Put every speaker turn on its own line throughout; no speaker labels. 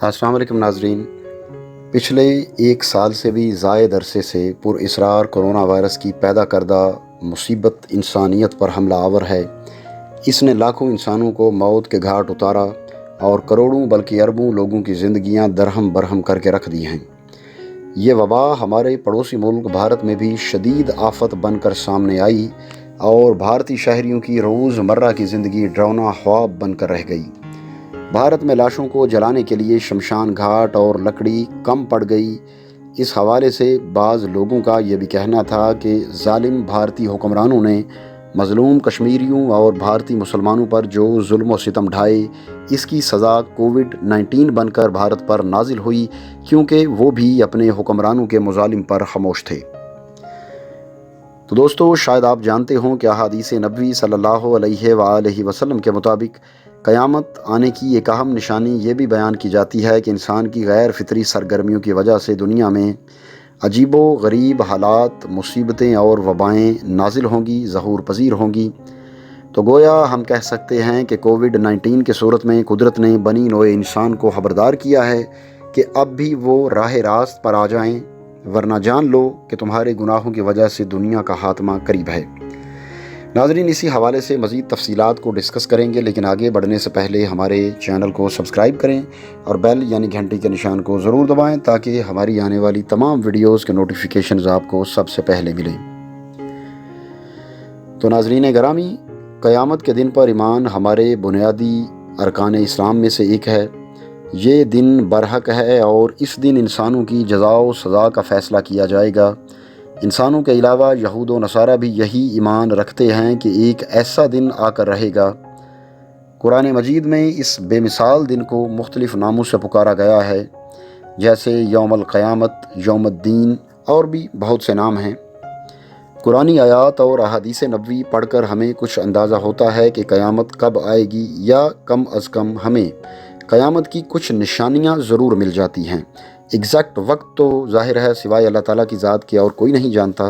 السلام علیکم ناظرین، پچھلے ایک سال سے بھی زائد عرصے سے پراسرار کرونا وائرس کی پیدا کردہ مصیبت انسانیت پر حملہ آور ہے۔ اس نے لاکھوں انسانوں کو موت کے گھاٹ اتارا اور کروڑوں بلکہ اربوں لوگوں کی زندگیاں درہم برہم کر کے رکھ دی ہیں۔ یہ وبا ہمارے پڑوسی ملک بھارت میں بھی شدید آفت بن کر سامنے آئی اور بھارتی شہریوں کی روز مرہ کی زندگی ڈراؤنا خواب بن کر رہ گئی۔ بھارت میں لاشوں کو جلانے کے لیے شمشان گھاٹ اور لکڑی کم پڑ گئی۔ اس حوالے سے بعض لوگوں کا یہ بھی کہنا تھا کہ ظالم بھارتی حکمرانوں نے مظلوم کشمیریوں اور بھارتی مسلمانوں پر جو ظلم و ستم ڈھائے، اس کی سزا کووڈ-19 بن کر بھارت پر نازل ہوئی، کیونکہ وہ بھی اپنے حکمرانوں کے مظالم پر خاموش تھے۔ تو دوستو، شاید آپ جانتے ہوں کہ احادیث نبوی صلی اللہ علیہ وآلہ وسلم کے مطابق قیامت آنے کی ایک اہم نشانی یہ بھی بیان کی جاتی ہے کہ انسان کی غیر فطری سرگرمیوں کی وجہ سے دنیا میں عجیب و غریب حالات، مصیبتیں اور وبائیں نازل ہوں گی، ظہور پذیر ہوں گی۔ تو گویا ہم کہہ سکتے ہیں کہ کووڈ-19 کے صورت میں قدرت نے بنی نوع انسان کو خبردار کیا ہے کہ اب بھی وہ راہ راست پر آ جائیں، ورنہ جان لو کہ تمہارے گناہوں کی وجہ سے دنیا کا خاتمہ قریب ہے۔ ناظرین، اسی حوالے سے مزید تفصیلات کو ڈسکس کریں گے، لیکن آگے بڑھنے سے پہلے ہمارے چینل کو سبسکرائب کریں اور بیل یعنی گھنٹی کے نشان کو ضرور دبائیں تاکہ ہماری آنے والی تمام ویڈیوز کے نوٹیفیکیشنز آپ کو سب سے پہلے ملیں۔ تو ناظرین گرامی، قیامت کے دن پر ایمان ہمارے بنیادی ارکان اسلام میں سے ایک ہے۔ یہ دن برحق ہے اور اس دن انسانوں کی جزا و سزا کا فیصلہ کیا جائے گا۔ انسانوں کے علاوہ یہود و نصارہ بھی یہی ایمان رکھتے ہیں کہ ایک ایسا دن آ کر رہے گا۔ قرآن مجید میں اس بے مثال دن کو مختلف ناموں سے پکارا گیا ہے، جیسے یوم القیامت، یوم الدین اور بھی بہت سے نام ہیں۔ قرآنی آیات اور احادیث نبوی پڑھ کر ہمیں کچھ اندازہ ہوتا ہے کہ قیامت کب آئے گی، یا کم از کم ہمیں قیامت کی کچھ نشانیاں ضرور مل جاتی ہیں۔ ایگزیکٹ وقت تو ظاہر ہے سوائے اللہ تعالیٰ کی ذات کے اور کوئی نہیں جانتا،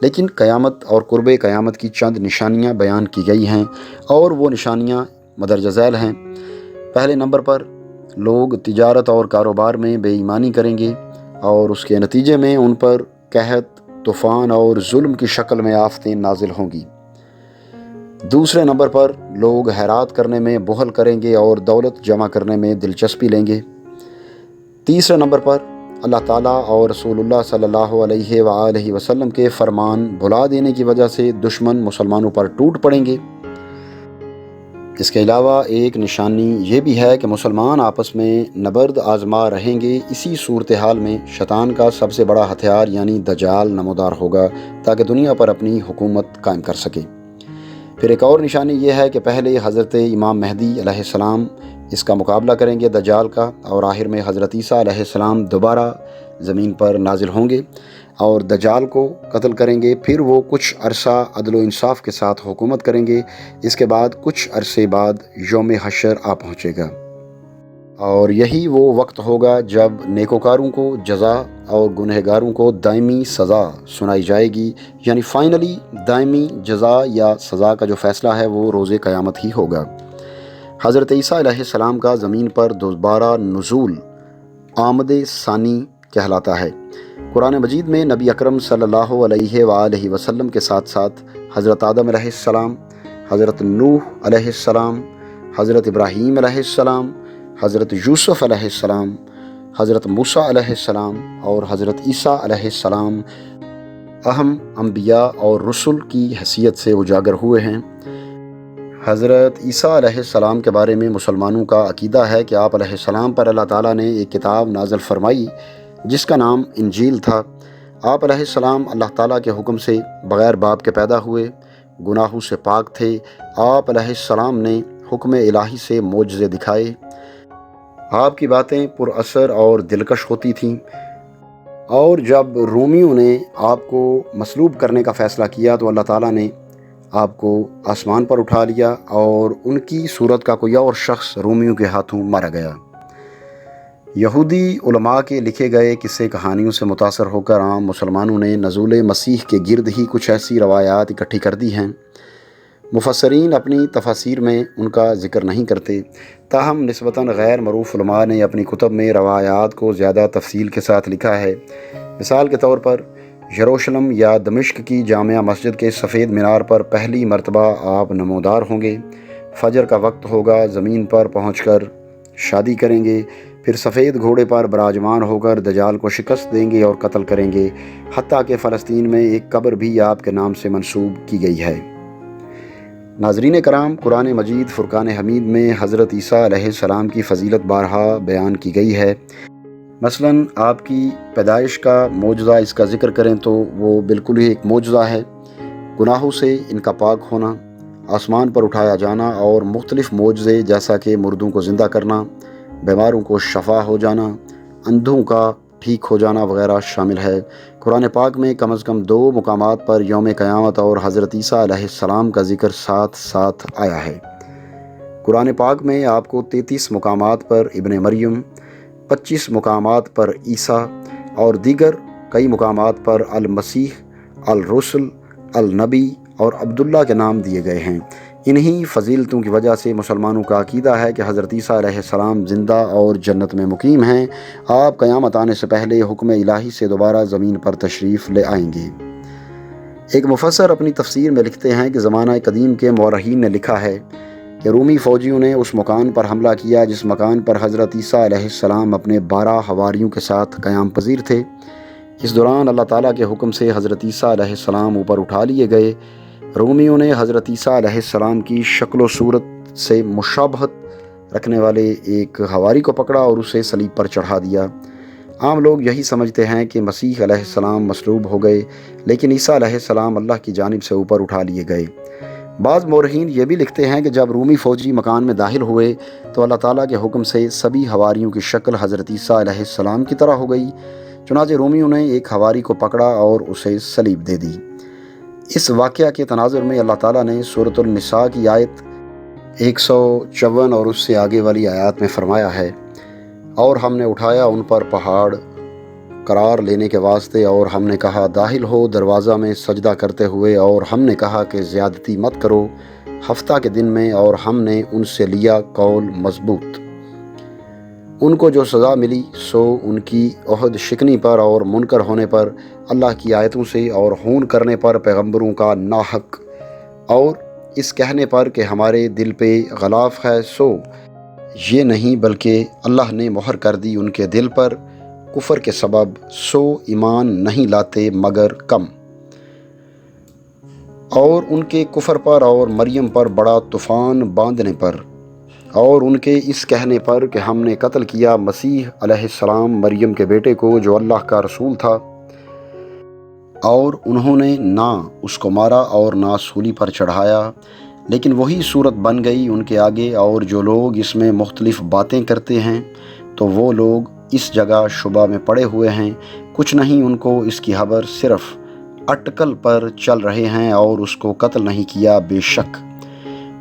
لیکن قیامت اور قرب قیامت کی چند نشانیاں بیان کی گئی ہیں، اور وہ نشانیاں مدرجہ ذیل ہیں۔ پہلے نمبر پر لوگ تجارت اور کاروبار میں بے ایمانی کریں گے اور اس کے نتیجے میں ان پر قحط، طوفان اور ظلم کی شکل میں آفتیں نازل ہوں گی۔ دوسرے نمبر پر لوگ خیرات کرنے میں بخل کریں گے اور دولت جمع کرنے میں دلچسپی لیں گے۔ تیسرے نمبر پر اللہ تعالیٰ اور رسول اللہ صلی اللہ علیہ وآلہ وسلم کے فرمان بھلا دینے کی وجہ سے دشمن مسلمانوں پر ٹوٹ پڑیں گے۔ اس کے علاوہ ایک نشانی یہ بھی ہے کہ مسلمان آپس میں نبرد آزما رہیں گے۔ اسی صورتحال میں شیطان کا سب سے بڑا ہتھیار یعنی دجال نمودار ہوگا تاکہ دنیا پر اپنی حکومت قائم کر سکے۔ پھر ایک اور نشانی یہ ہے کہ پہلے حضرت امام مہدی علیہ السلام اس کا مقابلہ کریں گے دجال کا، اور آخر میں حضرت عیسیٰ علیہ السلام دوبارہ زمین پر نازل ہوں گے اور دجال کو قتل کریں گے۔ پھر وہ کچھ عرصہ عدل و انصاف کے ساتھ حکومت کریں گے۔ اس کے بعد کچھ عرصے بعد یوم حشر آ پہنچے گا، اور یہی وہ وقت ہوگا جب نیکوکاروں کو جزا اور گنہگاروں کو دائمی سزا سنائی جائے گی، یعنی فائنلی دائمی جزا یا سزا کا جو فیصلہ ہے وہ روز قیامت ہی ہوگا۔ حضرت عیسیٰ علیہ السلام کا زمین پر دوبارہ نزول آمد ثانی کہلاتا ہے۔ قرآن مجید میں نبی اکرم صلی اللہ علیہ وآلہ وسلم کے ساتھ ساتھ حضرت آدم علیہ السلام، حضرت نوح علیہ السلام، حضرت ابراہیم علیہ السلام، حضرت یوسف علیہ السلام، حضرت موسیٰ علیہ السلام اور حضرت عیسیٰ علیہ السلام اہم انبیاء اور رسل کی حیثیت سے اجاگر ہوئے ہیں۔ حضرت عیسیٰ علیہ السلام کے بارے میں مسلمانوں کا عقیدہ ہے کہ آپ علیہ السلام پر اللہ تعالیٰ نے ایک کتاب نازل فرمائی جس کا نام انجیل تھا۔ آپ علیہ السلام اللہ تعالیٰ کے حکم سے بغیر باپ کے پیدا ہوئے، گناہوں سے پاک تھے۔ آپ علیہ السلام نے حکم الہی سے معجزے دکھائے۔ آپ کی باتیں پر اثر اور دلکش ہوتی تھیں، اور جب رومیوں نے آپ کو مصلوب کرنے کا فیصلہ کیا تو اللہ تعالیٰ نے آپ کو آسمان پر اٹھا لیا اور ان کی صورت کا کوئی اور شخص رومیوں کے ہاتھوں مارا گیا۔ یہودی علماء کے لکھے گئے قصے کہانیوں سے متاثر ہو کر عام مسلمانوں نے نزول مسیح کے گرد ہی کچھ ایسی روایات اکٹھی کر دی ہیں۔ مفسرین اپنی تفاسیر میں ان کا ذکر نہیں کرتے، تاہم نسبتاً غیر معروف علماء نے اپنی کتب میں روایات کو زیادہ تفصیل کے ساتھ لکھا ہے۔ مثال کے طور پر یروشلم یا دمشق کی جامع مسجد کے سفید مینار پر پہلی مرتبہ آپ نمودار ہوں گے، فجر کا وقت ہوگا، زمین پر پہنچ کر شادی کریں گے، پھر سفید گھوڑے پر براجمان ہو کر دجال کو شکست دیں گے اور قتل کریں گے، حتیٰ کہ فلسطین میں ایک قبر بھی آپ کے نام سے منسوب کی گئی ہے۔ ناظرین کرام، قرآن مجید فرقان حمید میں حضرت عیسیٰ علیہ السلام کی فضیلت بارہا بیان کی گئی ہے۔ مثلاً آپ کی پیدائش کا معجزہ اس کا ذکر کریں تو وہ بالکل ہی ایک معجزہ ہے۔ گناہوں سے ان کا پاک ہونا، آسمان پر اٹھایا جانا اور مختلف معجزے جیسا کہ مردوں کو زندہ کرنا، بیماروں کو شفا ہو جانا، اندھوں کا ٹھیک ہو جانا وغیرہ شامل ہے۔ قرآن پاک میں کم از کم 2 مقامات پر یوم قیامت اور حضرت عیسیٰ علیہ السلام کا ذکر ساتھ ساتھ آیا ہے۔ قرآن پاک میں آپ کو 33 مقامات پر ابن مریم، 25 مقامات پر عیسیٰ اور دیگر کئی مقامات پر المسیح، الرسل، النبی اور عبداللہ کے نام دیے گئے ہیں۔ انہی فضیلتوں کی وجہ سے مسلمانوں کا عقیدہ ہے کہ حضرت عیسیٰ علیہ السلام زندہ اور جنت میں مقیم ہیں۔ آپ قیامت آنے سے پہلے حکم الہی سے دوبارہ زمین پر تشریف لے آئیں گے۔ ایک مفسر اپنی تفسیر میں لکھتے ہیں کہ زمانہ قدیم کے مورخین نے لکھا ہے کہ رومی فوجیوں نے اس مکان پر حملہ کیا جس مکان پر حضرت عیسیٰ علیہ السلام اپنے 12 حواریوں کے ساتھ قیام پذیر تھے۔ اس دوران اللہ تعالیٰ کے حکم سے حضرت عیسیٰ علیہ السلام اوپر اٹھا لیے گئے۔ رومیوں نے حضرت عیسیٰ علیہ السلام کی شکل و صورت سے مشابہت رکھنے والے ایک حواری کو پکڑا اور اسے صلیب پر چڑھا دیا۔ عام لوگ یہی سمجھتے ہیں کہ مسیح علیہ السلام مصلوب ہو گئے، لیکن عیسیٰ علیہ السلام اللہ کی جانب سے اوپر اٹھا لیے گئے۔ بعض مورخین یہ بھی لکھتے ہیں کہ جب رومی فوجی مکان میں داخل ہوئے تو اللہ تعالیٰ کے حکم سے سبھی حواریوں کی شکل حضرت عیسیٰ علیہ السلام کی طرح ہو گئی، چنانچہ رومیوں نے ایک حواری کو پکڑا اور اسے صلیب دے دی۔ اس واقعہ کے تناظر میں اللہ تعالیٰ نے سورۃ النساء کی آیت 154 اور اس سے آگے والی آیات میں فرمایا ہے، اور ہم نے اٹھایا ان پر پہاڑ قرار لینے کے واسطے، اور ہم نے کہا داخل ہو دروازہ میں سجدہ کرتے ہوئے، اور ہم نے کہا کہ زیادتی مت کرو ہفتہ کے دن میں، اور ہم نے ان سے لیا قول مضبوط۔ ان کو جو سزا ملی سو ان کی عہد شکنی پر اور منکر ہونے پر، اللہ کی آیتوں سے اور خون کرنے پر پیغمبروں کا ناحق، اور اس کہنے پر کہ ہمارے دل پہ غلاف ہے، سو یہ نہیں بلکہ اللہ نے مہر کر دی ان کے دل پر کفر کے سبب، سو ایمان نہیں لاتے مگر کم۔ اور ان کے کفر پر اور مریم پر بڑا طوفان باندھنے پر، اور ان کے اس کہنے پر کہ ہم نے قتل کیا مسیح علیہ السلام مریم کے بیٹے کو جو اللہ کا رسول تھا، اور انہوں نے نہ اس کو مارا اور نہ سولی پر چڑھایا، لیکن وہی صورت بن گئی ان کے آگے، اور جو لوگ اس میں مختلف باتیں کرتے ہیں تو وہ لوگ اس جگہ شبہ میں پڑے ہوئے ہیں، کچھ نہیں ان کو اس کی خبر، صرف اٹکل پر چل رہے ہیں اور اس کو قتل نہیں کیا بے شک،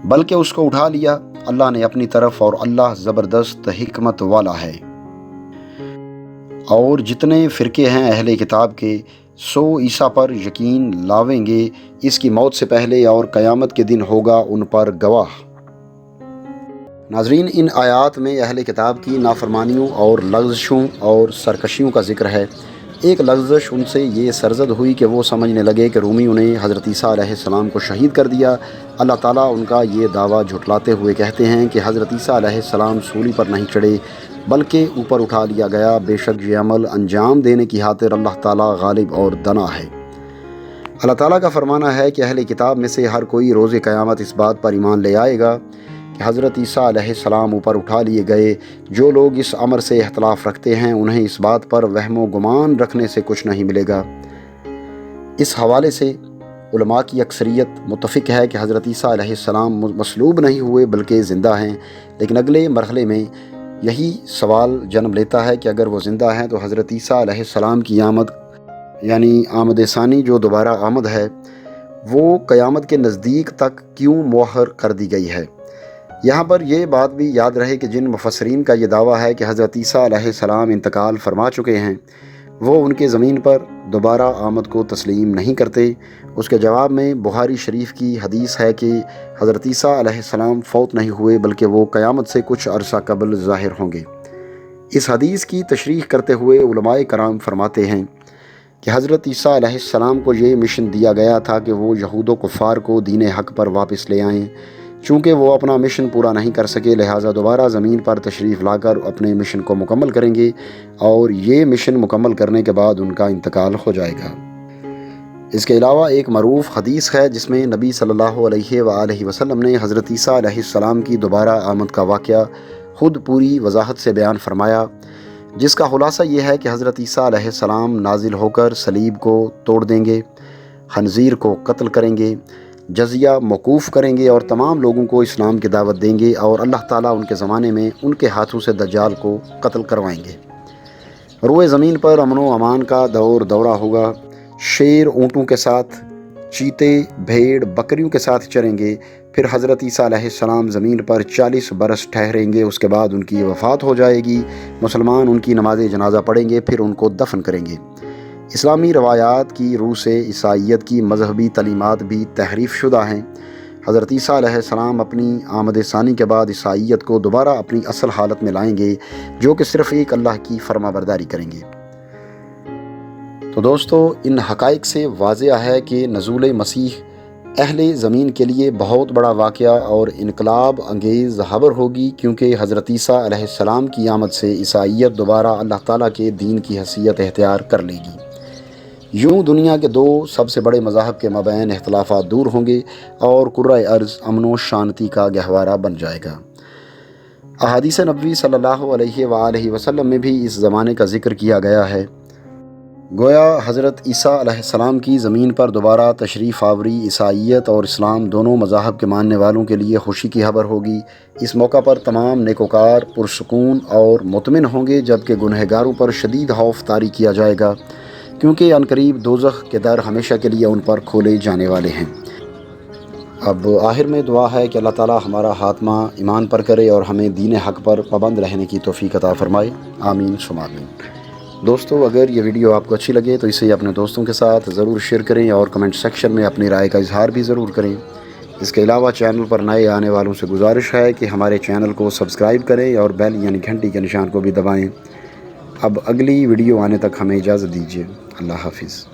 بلکہ اس کو اٹھا لیا اللہ نے اپنی طرف، اور اللہ زبردست حکمت والا ہے۔ اور جتنے فرقے ہیں اہل کتاب کے، سو عیسیٰ پر یقین لاویں گے اس کی موت سے پہلے، اور قیامت کے دن ہوگا ان پر گواہ۔ ناظرین، ان آیات میں اہل کتاب کی نافرمانیوں اور لغزشوں اور سرکشیوں کا ذکر ہے۔ ایک لغزش ان سے یہ سرزد ہوئی کہ وہ سمجھنے لگے کہ رومیوں نے حضرت عیسیٰ علیہ السلام کو شہید کر دیا۔ اللہ تعالیٰ ان کا یہ دعویٰ جھٹلاتے ہوئے کہتے ہیں کہ حضرت عیسیٰ علیہ السلام سولی پر نہیں چڑھے بلکہ اوپر اٹھا لیا گیا، بے شک یہ عمل انجام دینے کی خاطر اللہ تعالیٰ غالب اور دنا ہے۔ اللہ تعالیٰ کا فرمانا ہے کہ اہل کتاب میں سے ہر کوئی روز قیامت اس بات پر ایمان لے آئے گا کہ حضرت عیسیٰ علیہ السلام اوپر اٹھا لیے گئے۔ جو لوگ اس امر سے اختلاف رکھتے ہیں انہیں اس بات پر وہم و گمان رکھنے سے کچھ نہیں ملے گا۔ اس حوالے سے علماء کی اکثریت متفق ہے کہ حضرت عیسیٰ علیہ السلام مصلوب نہیں ہوئے بلکہ زندہ ہیں، لیکن اگلے مرحلے میں یہی سوال جنم لیتا ہے کہ اگر وہ زندہ ہیں تو حضرت عیسیٰ علیہ السلام کی آمد، یعنی آمد ثانی جو دوبارہ آمد ہے، وہ قیامت کے نزدیک تک کیوں مؤخر کر دی گئی ہے؟ یہاں پر یہ بات بھی یاد رہے کہ جن مفسرین کا یہ دعویٰ ہے کہ حضرت عیسیٰ علیہ السلام انتقال فرما چکے ہیں، وہ ان کے زمین پر دوبارہ آمد کو تسلیم نہیں کرتے۔ اس کے جواب میں بخاری شریف کی حدیث ہے کہ حضرت عیسیٰ علیہ السلام فوت نہیں ہوئے بلکہ وہ قیامت سے کچھ عرصہ قبل ظاہر ہوں گے۔ اس حدیث کی تشریح کرتے ہوئے علماء کرام فرماتے ہیں کہ حضرت عیسیٰ علیہ السلام کو یہ مشن دیا گیا تھا کہ وہ یہود و کفار کو دین حق پر واپس لے آئیں۔ چونکہ وہ اپنا مشن پورا نہیں کر سکے لہٰذا دوبارہ زمین پر تشریف لا کر اپنے مشن کو مکمل کریں گے، اور یہ مشن مکمل کرنے کے بعد ان کا انتقال ہو جائے گا۔ اس کے علاوہ ایک معروف حدیث ہے جس میں نبی صلی اللہ علیہ وآلہ وسلم نے حضرت عیسیٰ علیہ السلام کی دوبارہ آمد کا واقعہ خود پوری وضاحت سے بیان فرمایا، جس کا خلاصہ یہ ہے کہ حضرت عیسیٰ علیہ السلام نازل ہو کر صلیب کو توڑ دیں گے، خنزیر کو قتل کریں گے، جزیہ موقوف کریں گے اور تمام لوگوں کو اسلام کی دعوت دیں گے، اور اللہ تعالیٰ ان کے زمانے میں ان کے ہاتھوں سے دجال کو قتل کروائیں گے۔ روئے زمین پر امن و امان کا دورہ ہوگا، شیر اونٹوں کے ساتھ، چیتے بھیڑ بکریوں کے ساتھ چریں گے۔ پھر حضرت عیسیٰ علیہ السلام زمین پر 40 برس ٹھہریں گے، اس کے بعد ان کی وفات ہو جائے گی، مسلمان ان کی نماز جنازہ پڑھیں گے، پھر ان کو دفن کریں گے۔ اسلامی روایات کی روح سے عیسائیت کی مذہبی تعلیمات بھی تحریف شدہ ہیں۔ حضرت عیسیٰ علیہ السلام اپنی آمد ثانی کے بعد عیسائیت کو دوبارہ اپنی اصل حالت میں لائیں گے، جو کہ صرف ایک اللہ کی فرما برداری کریں گے۔ تو دوستو، ان حقائق سے واضح ہے کہ نزول مسیح اہل زمین کے لیے بہت بڑا واقعہ اور انقلاب انگیز خبر ہوگی، کیونکہ حضرت عیسیٰ علیہ السلام کی آمد سے عیسائیت دوبارہ اللہ تعالیٰ کے دین کی حیثیت اختیار کر لے گی۔ یوں دنیا کے دو سب سے بڑے مذاہب کے مابین اختلافات دور ہوں گے اور کرۂ ارض امن و شانتی کا گہوارہ بن جائے گا۔ احادیث نبوی صلی اللہ علیہ وآلہ وسلم میں بھی اس زمانے کا ذکر کیا گیا ہے۔ گویا حضرت عیسیٰ علیہ السلام کی زمین پر دوبارہ تشریف آوری عیسائیت اور اسلام دونوں مذاہب کے ماننے والوں کے لیے خوشی کی خبر ہوگی۔ اس موقع پر تمام نیکوکار پرسکون اور مطمئن ہوں گے، جبکہ گنہگاروں پر شدید خوف طاری کیا جائے گا، کیونکہ عنقریب دوزخ کے در ہمیشہ کے لیے ان پر کھولے جانے والے ہیں۔ اب آخر میں دعا ہے کہ اللہ تعالیٰ ہمارا خاتمہ ایمان پر کرے اور ہمیں دین حق پر پابند رہنے کی توفیق عطا فرمائے، آمین ثم آمین۔ دوستو، اگر یہ ویڈیو آپ کو اچھی لگے تو اسے اپنے دوستوں کے ساتھ ضرور شیئر کریں اور کمنٹ سیکشن میں اپنی رائے کا اظہار بھی ضرور کریں۔ اس کے علاوہ چینل پر نئے آنے والوں سے گزارش ہے کہ ہمارے چینل کو سبسکرائب کریں اور بیل یعنی گھنٹی کے نشان کو بھی دبائیں۔ اب اگلی ویڈیو آنے تک ہمیں اجازت دیجیے۔ اللہ حافظ۔